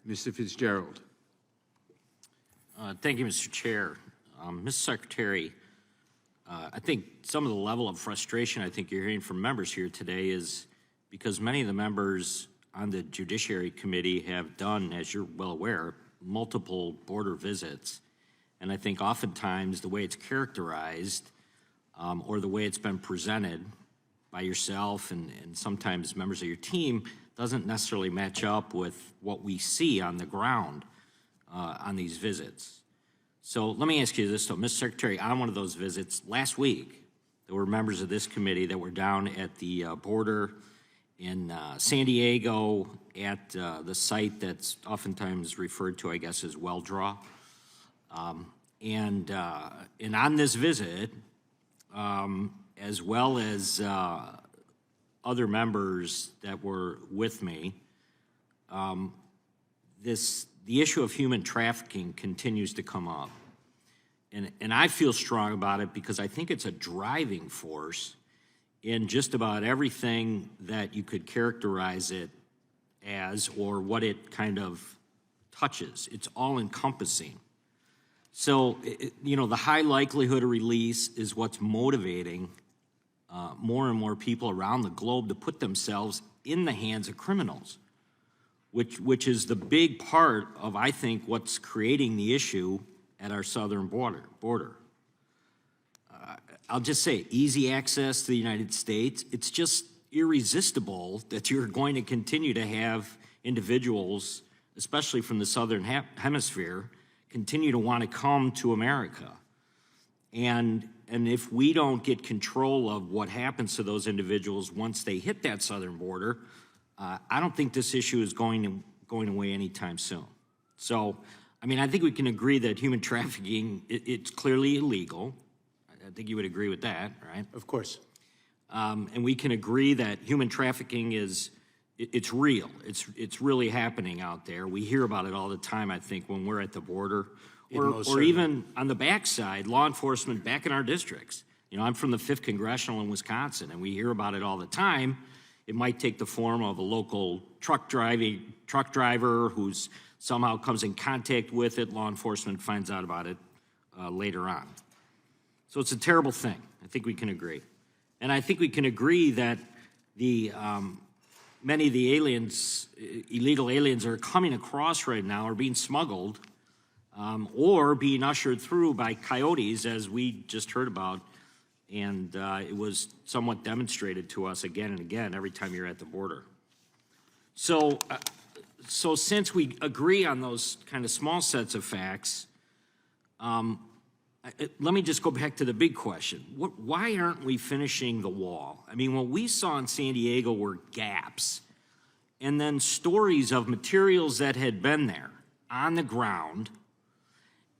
Mr. Fitzgerald. Thank you, Mr. Chair. Mr. Secretary, I think some of the level of frustration I think you're hearing from members here today is because many of the members on the Judiciary Committee have done, as you're well aware, multiple border visits. And I think oftentimes the way it's characterized or the way it's been presented by yourself and sometimes members of your team doesn't necessarily match up with what we see on the ground on these visits. So let me ask you this though, Mr. Secretary, on one of those visits last week, there were members of this committee that were down at the border in San Diego at the site that's oftentimes referred to, I guess, as Well Draw. And on this visit, as well as other members that were with me, the issue of human trafficking continues to come up. And I feel strong about it because I think it's a driving force in just about everything that you could characterize it as or what it kind of touches. It's all encompassing. So, the high likelihood of release is what's motivating more and more people around the globe to put themselves in the hands of criminals, which is the big part of, I think, what's creating the issue at our southern border. I'll just say, easy access to the United States, it's just irresistible that you're going to continue to have individuals, especially from the southern hemisphere, continue to want to come to America. And if we don't get control of what happens to those individuals once they hit that southern border, I don't think this issue is going away anytime soon. So, I think we can agree that human trafficking, it's clearly illegal. I think you would agree with that, right? Of course. And we can agree that human trafficking it's real. It's really happening out there. We hear about it all the time, I think, when we're at the border. Or even on the backside, law enforcement back in our districts. I'm from the 5th Congressional in Wisconsin, and we hear about it all the time. It might take the form of a local truck driver who's somehow comes in contact with it. Law enforcement finds out about it later on. So it's a terrible thing. I think we can agree. And I think we can agree that many of the illegal aliens that are coming across right now are being smuggled or being ushered through by coyotes, as we just heard about. And it was somewhat demonstrated to us again and again every time you're at the border. So since we agree on those kind of small sets of facts, let me just go back to the big question. Why aren't we finishing the wall? What we saw in San Diego were gaps and then stories of materials that had been there on the ground,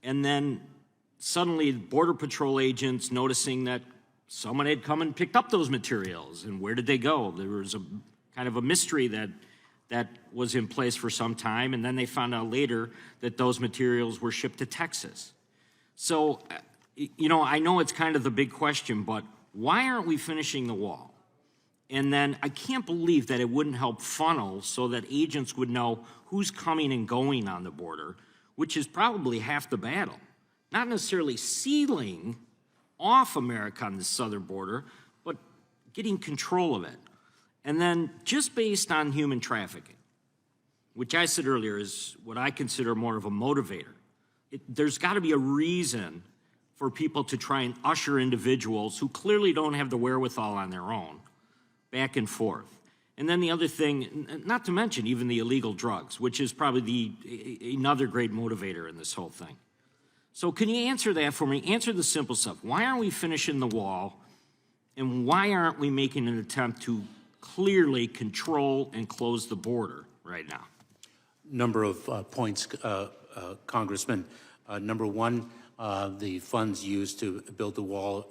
and then suddenly Border Patrol agents noticing that someone had come and picked up those materials, and where did they go? There was a kind of a mystery that was in place for some time, and then they found out later that those materials were shipped to Texas. So, I know it's kind of the big question, but why aren't we finishing the wall? And then I can't believe that it wouldn't help funnel so that agents would know who's coming and going on the border, which is probably half the battle. Not necessarily sealing off America on the southern border, but getting control of it. And then just based on human trafficking, which I said earlier is what I consider more of a motivator. There's got to be a reason for people to try and usher individuals who clearly don't have the wherewithal on their own back and forth. And then the other thing, not to mention even the illegal drugs, which is probably another great motivator in this whole thing. So can you answer that for me? Answer the simple stuff. Why aren't we finishing the wall? And why aren't we making an attempt to clearly control and close the border right now? Number of points, Congressman. Number one, the funds used to build the wall,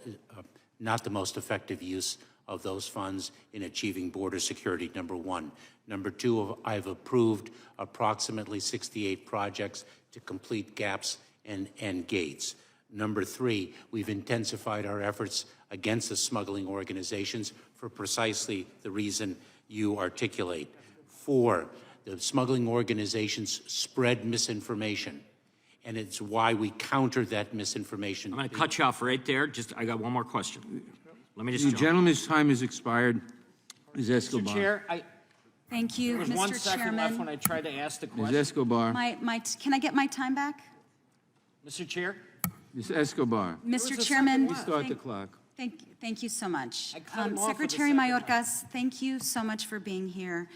not the most effective use of those funds in achieving border security, number one. Number two, I've approved approximately 68 projects to complete gaps and gates. Number three, we've intensified our efforts against the smuggling organizations for precisely the reason you articulate. Four, The smuggling organizations spread misinformation, and it's why we counter that misinformation. I'm going to cut you off right there. I got one more question. Let me just The jump. gentleman's time has expired. Ms. Escobar. Mr. Chair, Thank you, there was 1 Mr. second left when Chairman. I tried to ask the Ms. question. Escobar. Can I get my time back? Mr. Chair? Ms. Escobar. Mr. Chairman, Start the clock. thank you so much. I cut him off with a Secretary second. Mayorkas, thank you so much for being here.